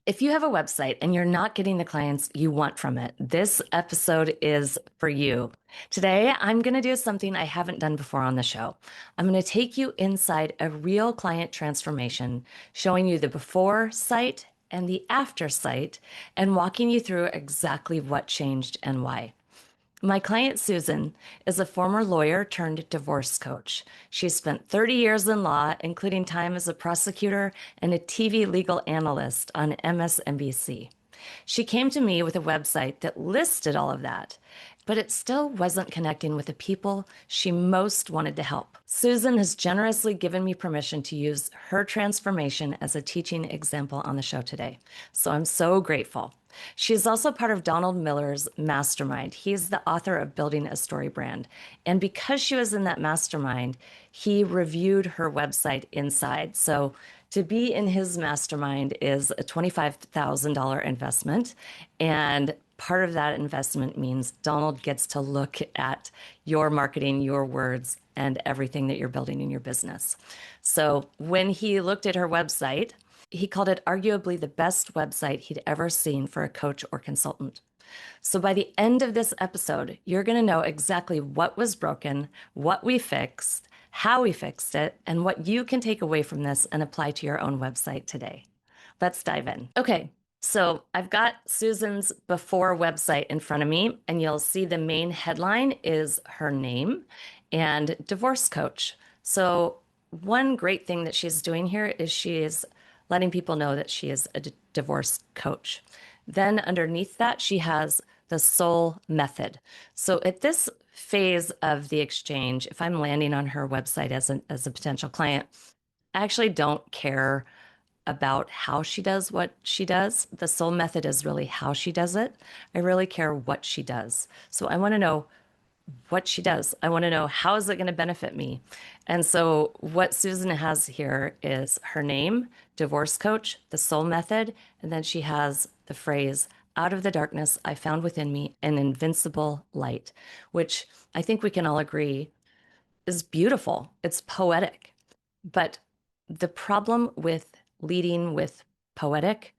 If you have a website and you're not getting the clients you want from it, this episode is for you. Today, I'm going to do something I haven't done before on the show. I'm going to take you inside a real client transformation, showing you the before site and the after site, and walking you through exactly what changed and why. My client, Susan, is a former lawyer turned divorce coach. She's spent 30 years in law, including time as a prosecutor and a TV legal analyst on MSNBC. She came to me with a website that listed all of that, but it still wasn't connecting with the people she most wanted to help. Susan has generously given me permission to use her transformation as a teaching example on the show today. So I'm so grateful. She is also part of Donald Miller's mastermind. He's the author of Building a Story Brand. And because she was in that mastermind, he reviewed her website inside. So to be in his mastermind is a $25,000 investment. And part of that investment means Donald gets to look at your marketing, your words, and everything that you're building in your business. So when he looked at her website, he called it arguably the best website he'd ever seen for a coach or consultant. So by the end of this episode, you're going to know exactly what was broken, what we fixed, how we fixed it, and what you can take away from this and apply to your own website today. Let's dive in. Okay, so I've got Susan's before website in front of me, and you'll see the main headline is her name and divorce coach. So one great thing that she's doing here is she is letting people know that she is a divorce coach. Then underneath that, she has the soul method. So at this phase of the exchange, if I'm landing on her website as a potential client, I actually don't care about how she does what she does. The soul method is really how she does it. I really care what she does. So I want to know what she does. I want to know, how is it going to benefit me? And so what Susan has here is her name, divorce coach, the soul method, and then she has the phrase, out of the darkness, I found within me an invincible light, which I think we can all agree is beautiful. It's poetic. But the problem with leading with poetic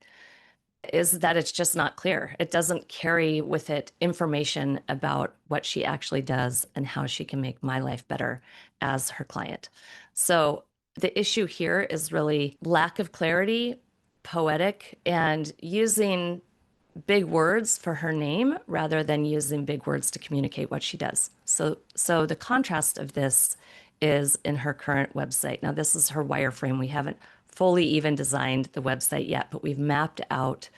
is that it's just not clear. It doesn't carry with it information about what she actually does and how she can make my life better as her client. So the issue here is really lack of clarity, poetic, and using big words for her name rather than using big words to communicate what she does. So the contrast of this is in her current website. Now, this is her wireframe. We haven't fully even designed the website yet, but we've mapped out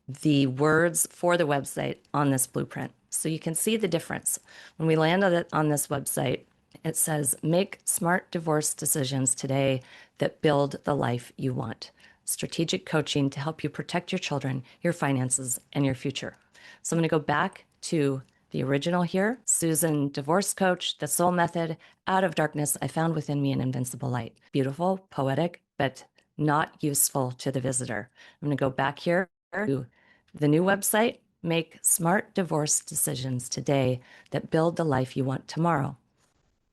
the words for the website on this blueprint. So you can see the difference. When we land on this website, it says, make smart divorce decisions today that build the life you want. Strategic coaching to help you protect your children, your finances, and your future. So I'm going to go back to the original here. Susan, divorce coach, the soul method, out of darkness, I found within me an invincible light. Beautiful, poetic, but not useful to the visitor. I'm going to go back here to the new website. Make smart divorce decisions today that build the life you want tomorrow.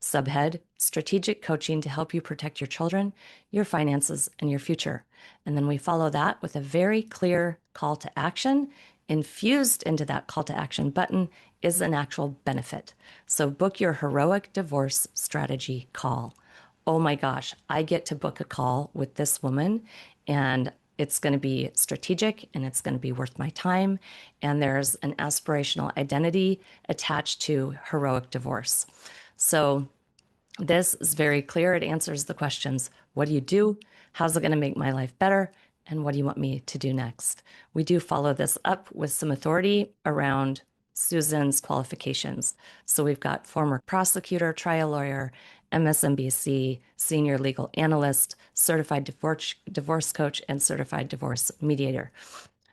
Subhead, strategic coaching to help you protect your children, your finances, and your future. And then we follow that with a very clear call to action. Infused into that call to action button is an actual benefit. So book your heroic divorce strategy call. Oh my gosh, I get to book a call with this woman, and it's going to be strategic and it's going to be worth my time. And there's an aspirational identity attached to heroic divorce. So this is very clear. It answers the questions, what do you do? How's it going to make my life better? And what do you want me to do next? We do follow this up with some authority around Susan's qualifications. So we've got former prosecutor, trial lawyer, MSNBC, senior legal analyst, certified divorce coach, and certified divorce mediator.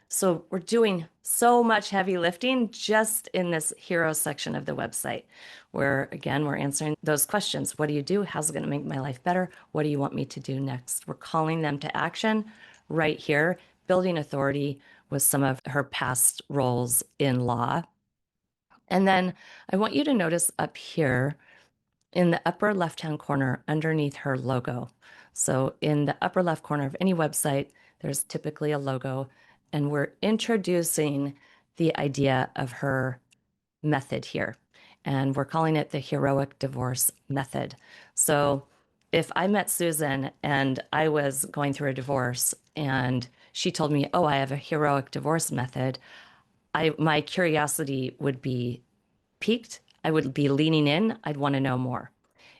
So we're doing so much heavy lifting just in this hero section of the website, where again, we're answering those questions. What do you do? How's it going to make my life better? What do you want me to do next? We're calling them to action right here, building authority with some of her past roles in law. And then I want you to notice up here in the upper left-hand corner underneath her logo. So in the upper left corner of any website, there's typically a logo. and we're introducing the idea of her method here. And we're calling it the heroic divorce method. So if I met Susan and I was going through a divorce and she told me, oh, I have a heroic divorce method, my curiosity would be piqued. I would be leaning in. I'd want to know more.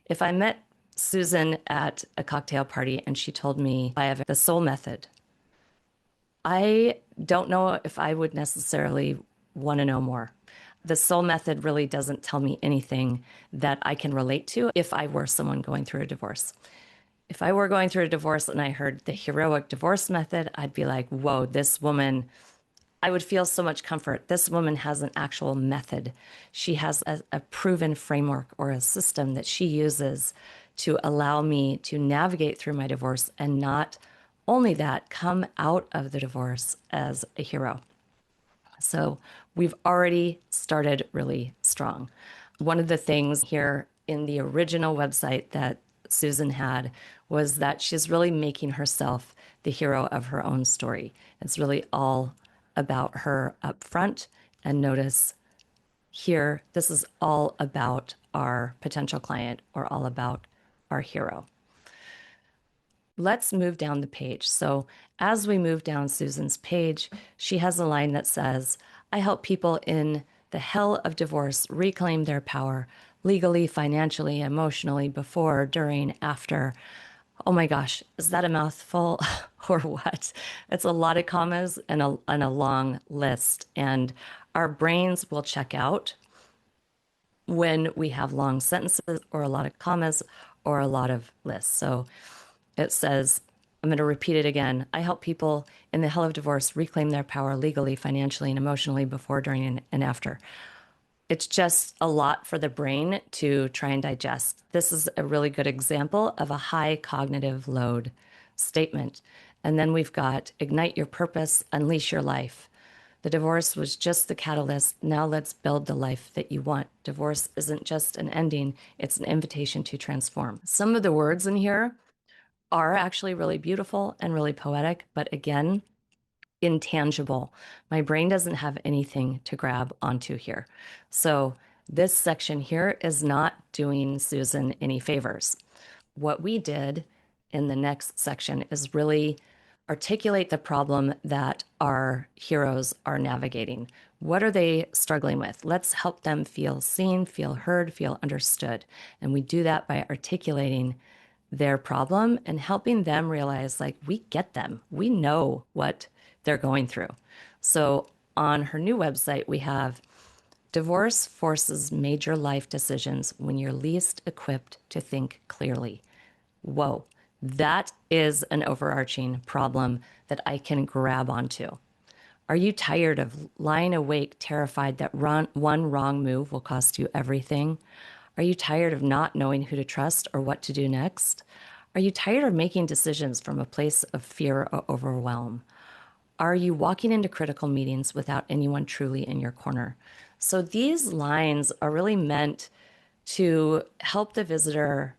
If I met Susan at a cocktail party and she told me I have the soul method, I don't know if I would necessarily want to know more. The soul method really doesn't tell me anything that I can relate to if I were someone going through a divorce. If I were going through a divorce and I heard the heroic divorce method, I'd be like, whoa, this woman, I would feel so much comfort. This woman has an actual method. She has a proven framework or a system that she uses to allow me to navigate through my divorce and not only that, come out of the divorce as a hero. So we've already started really strong. One of the things here in the original website that Susan had was that she's really making herself the hero of her own story. It's really all about her up front. And notice here, this is all about our potential client or all about our hero. Let's move down the page. So as we move down Susan's page, she has a line that says, I help people in the hell of divorce reclaim their power legally, financially, emotionally, before, during, after. Oh my gosh, is that a mouthful or what? It's a lot of commas and a long list. And our brains will check out when we have long sentences or a lot of commas or a lot of lists. So it says, I'm going to repeat it again. I help people in the hell of divorce reclaim their power legally, financially, and emotionally before, during, and after. It's just a lot for the brain to try and digest. This is a really good example of a high cognitive load statement. And then we've got ignite your purpose, unleash your life. The divorce was just the catalyst. Now let's build the life that you want. Divorce isn't just an ending, it's an invitation to transform. Some of the words in here are actually really beautiful and really poetic, but again, intangible. My brain doesn't have anything to grab onto here. So this section here is not doing Susan any favors. What we did in the next section is really articulate the problem that our heroes are navigating. What are they struggling with? Let's help them feel seen, feel heard, feel understood. And we do that by articulating their problem and helping them realize, like, we get them. We know what they're going through. So on her new website, we have divorce forces major life decisions when you're least equipped to think clearly. Whoa, that is an overarching problem that I can grab onto. Are you tired of lying awake, terrified that one wrong move will cost you everything? Are you tired of not knowing who to trust or what to do next? Are you tired of making decisions from a place of fear or overwhelm? Are you walking into critical meetings without anyone truly in your corner? So these lines are really meant to help the visitor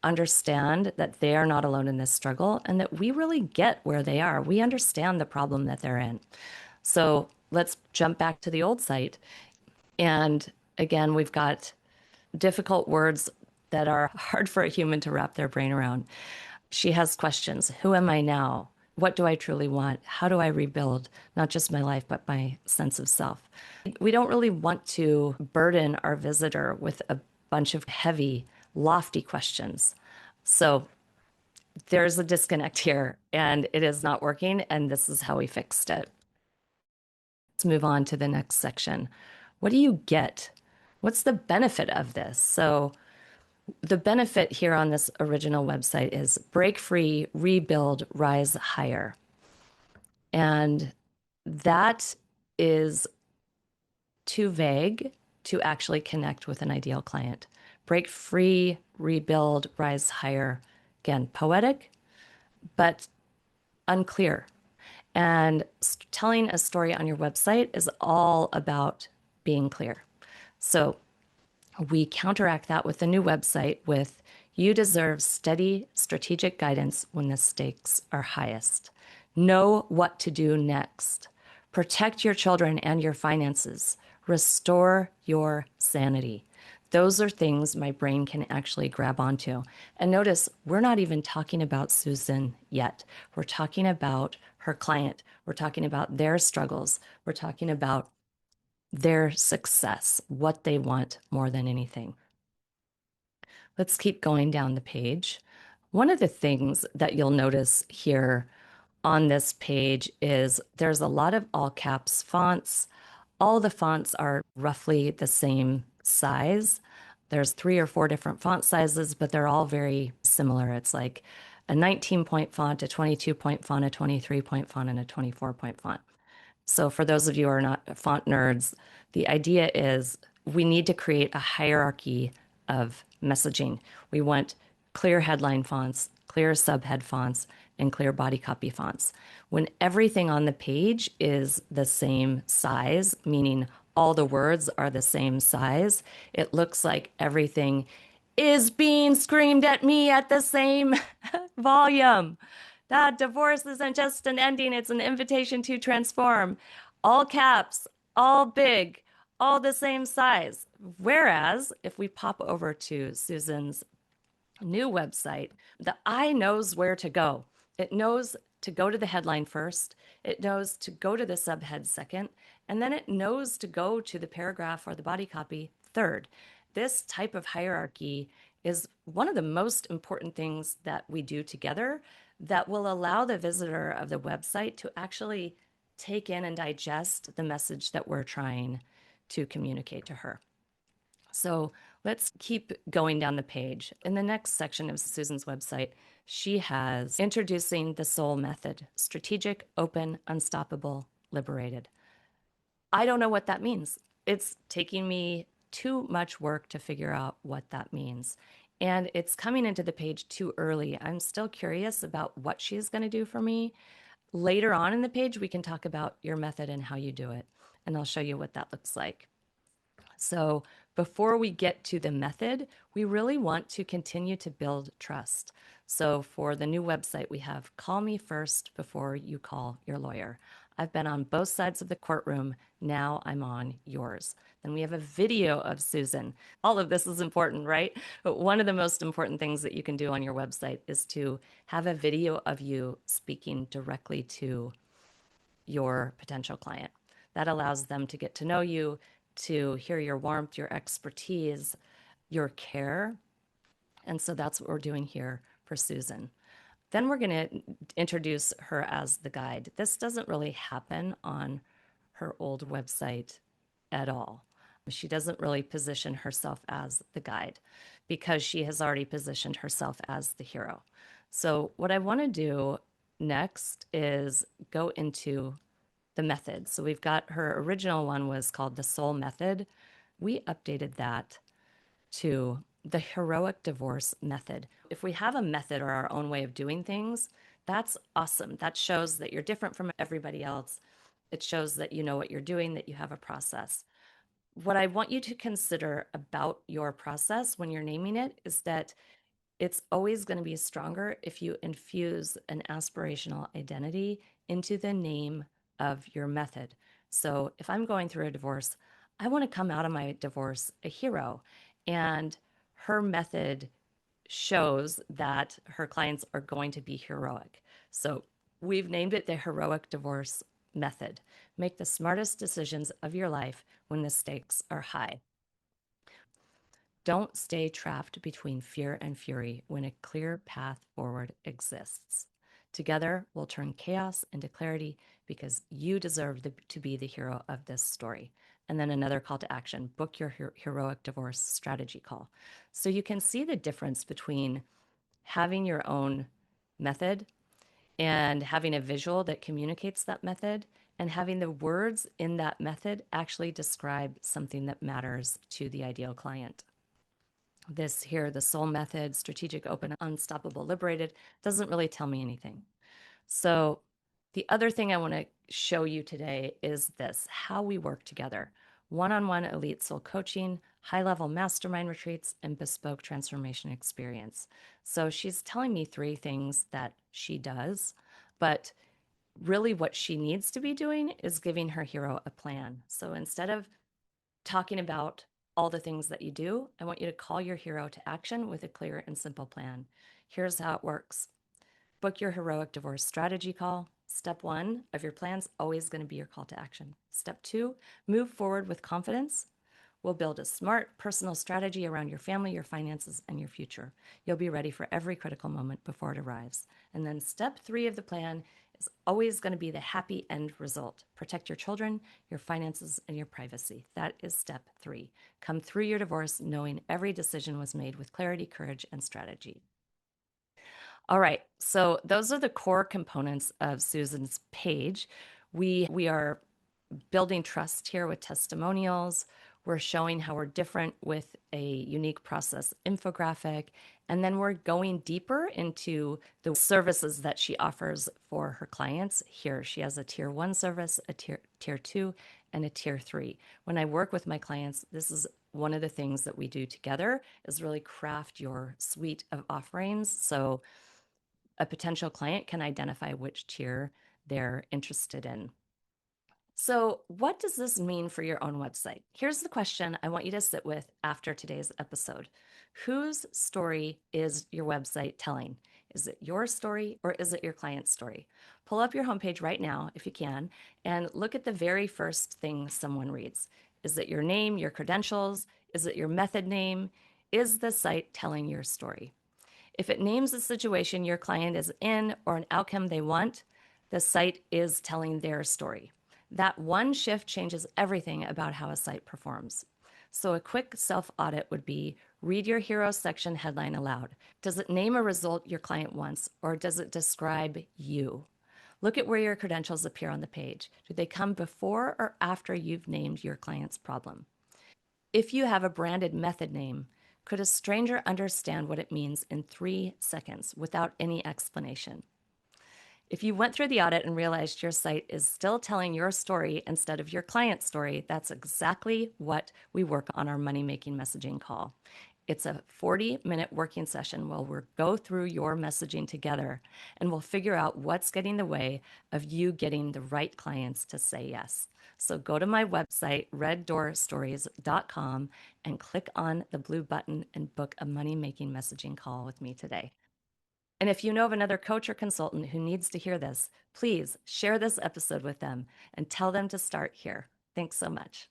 understand that they are not alone in this struggle and that we really get where they are. We understand the problem that they're in. So let's jump back to the old site. And again, we've got difficult words that are hard for a human to wrap their brain around. She has questions. Who am I now? What do I truly want? How do I rebuild not just my life, but my sense of self? We don't really want to burden our visitor with a bunch of heavy, lofty questions. So there's a disconnect here and it is not working. And this is how we fixed it. Let's move on to the next section. What do you get? What's the benefit of this? So the benefit here on this original website is break free, rebuild, rise higher. And that is too vague to actually connect with an ideal client. Break free, rebuild, rise higher. Again, poetic, but unclear. And telling a story on your website is all about being clear. So we counteract that with the new website with, you deserve steady, strategic guidance when the stakes are highest. Know what to do next. Protect your children and your finances. Restore your sanity. Those are things my brain can actually grab onto. And notice, we're not even talking about Susan yet. We're talking about her client. We're talking about their struggles. We're talking about their success, what they want more than anything. Let's keep going down the page. One of the things that you'll notice here on this page is there's a lot of all caps fonts. All the fonts are roughly the same size. There's 3 or 4 different font sizes, but they're all very similar. It's like a 19-point font, a 22-point font, a 23-point font, and a 24-point font. So for those of you who are not font nerds, the idea is we need to create a hierarchy of messaging. We want clear headline fonts, clear subhead fonts, and clear body copy fonts. When everything on the page is the same size, meaning all the words are the same size, it looks like everything is being screamed at me at the same volume. That divorce isn't just an ending, it's an invitation to transform. All caps, all big, all the same size. Whereas if we pop over to Susan's new website, the eye knows where to go. It knows to go to the headline first, it knows to go to the subhead second, and then it knows to go to the paragraph or the body copy third. This type of hierarchy is one of the most important things that we do together that will allow the visitor of the website to actually take in and digest the message that we're trying to communicate to her. So let's keep going down the page. In the next section of Susan's website, she has introducing the SOUL method: strategic, open, unstoppable, liberated. I don't know what that means. It's taking me too much work to figure out what that means. And it's coming into the page too early. I'm still curious about what she's going to do for me. Later on in the page, we can talk about your method and how you do it. And I'll show you what that looks like. So before we get to the method, we really want to continue to build trust. So for the new website, we have call me first before you call your lawyer. I've been on both sides of the courtroom. Now I'm on yours. Then we have a video of Susan. All of this is important, right? But one of the most important things that you can do on your website is to have a video of you speaking directly to your potential client. That allows them to get to know you, to hear your warmth, your expertise, your care. And so that's what we're doing here for Susan. Then we're going to introduce her as the guide. This doesn't really happen on her old website at all. She doesn't really position herself as the guide because she has already positioned herself as the hero. So what I want to do next is go into the method. So we've got her original one was called the SOUL method. We updated that to the heroic divorce method. If we have a method or our own way of doing things, that's awesome. That shows that you're different from everybody else. It shows that you know what you're doing, that you have a process. What I want you to consider about your process when you're naming it is that it's always going to be stronger if you infuse an aspirational identity into the name of your method. So if I'm going through a divorce, I want to come out of my divorce a hero. And her method shows that her clients are going to be heroic. So we've named it the heroic divorce method. Make the smartest decisions of your life when the stakes are high. Don't stay trapped between fear and fury when a clear path forward exists. Together, we'll turn chaos into clarity because you deserve to be the hero of this story. And then another call to action: book your heroic divorce strategy call. So you can see the difference between having your own method and having a visual that communicates that method, and having the words in that method actually describe something that matters to the ideal client. This here, the SOUL method, strategic, open, unstoppable, liberated, doesn't really tell me anything. So the other thing I want to show you today is this: how we work together. One-on-one elite soul coaching, high-level mastermind retreats, and bespoke transformation experience. So she's telling me 3 things that she does, but really what she needs to be doing is giving her hero a plan. So instead of talking about all the things that you do, I want you to call your hero to action with a clear and simple plan. Here's how it works. Book your heroic divorce strategy call. Step 1 of your plan's always going to be your call to action. Step 2, move forward with confidence. We'll build a smart personal strategy around your family, your finances, and your future. You'll be ready for every critical moment before it arrives. And then step 3 of the plan is always going to be the happy end result. Protect your children, your finances, and your privacy. That is step 3. Come through your divorce knowing every decision was made with clarity, courage, and strategy. All right, so those are the core components of Susan's page. We are building trust here with testimonials. We're showing how we're different with a unique process infographic. And then we're going deeper into the services that she offers for her clients. Here, she has a tier 1 service, a tier 2, and a tier 3. When I work with my clients, this is one of the things that we do together is really craft your suite of offerings. So a potential client can identify which tier they're interested in. So, what does this mean for your own website? Here's the question I want you to sit with after today's episode. Whose story is your website telling? Is it your story or is it your client's story? Pull up your homepage right now, if you can, and look at the very first thing someone reads. Is it your name, your credentials? Is it your method name? Is the site telling your story? If it names a situation your client is in or an outcome they want, the site is telling their story. That one shift changes everything about how a site performs. So, a quick self audit would be read your hero section headline aloud. Does it name a result your client wants, or does it describe you? Look at where your credentials appear on the page. Do they come before or after you've named your client's problem? If you have a branded method name, could a stranger understand what it means in 3 seconds without any explanation? If you went through the audit and realized your site is still telling your story instead of your client's story, that's exactly what we work on our money-making messaging call. It's a 40-minute working session where we'll go through your messaging together and we'll figure out what's getting in the way of you getting the right clients to say yes. So go to my website, reddoorstories.com, and click on the blue button and book a money-making messaging call with me today. And if you know of another coach or consultant who needs to hear this, please share this episode with them and tell them to start here. Thanks so much.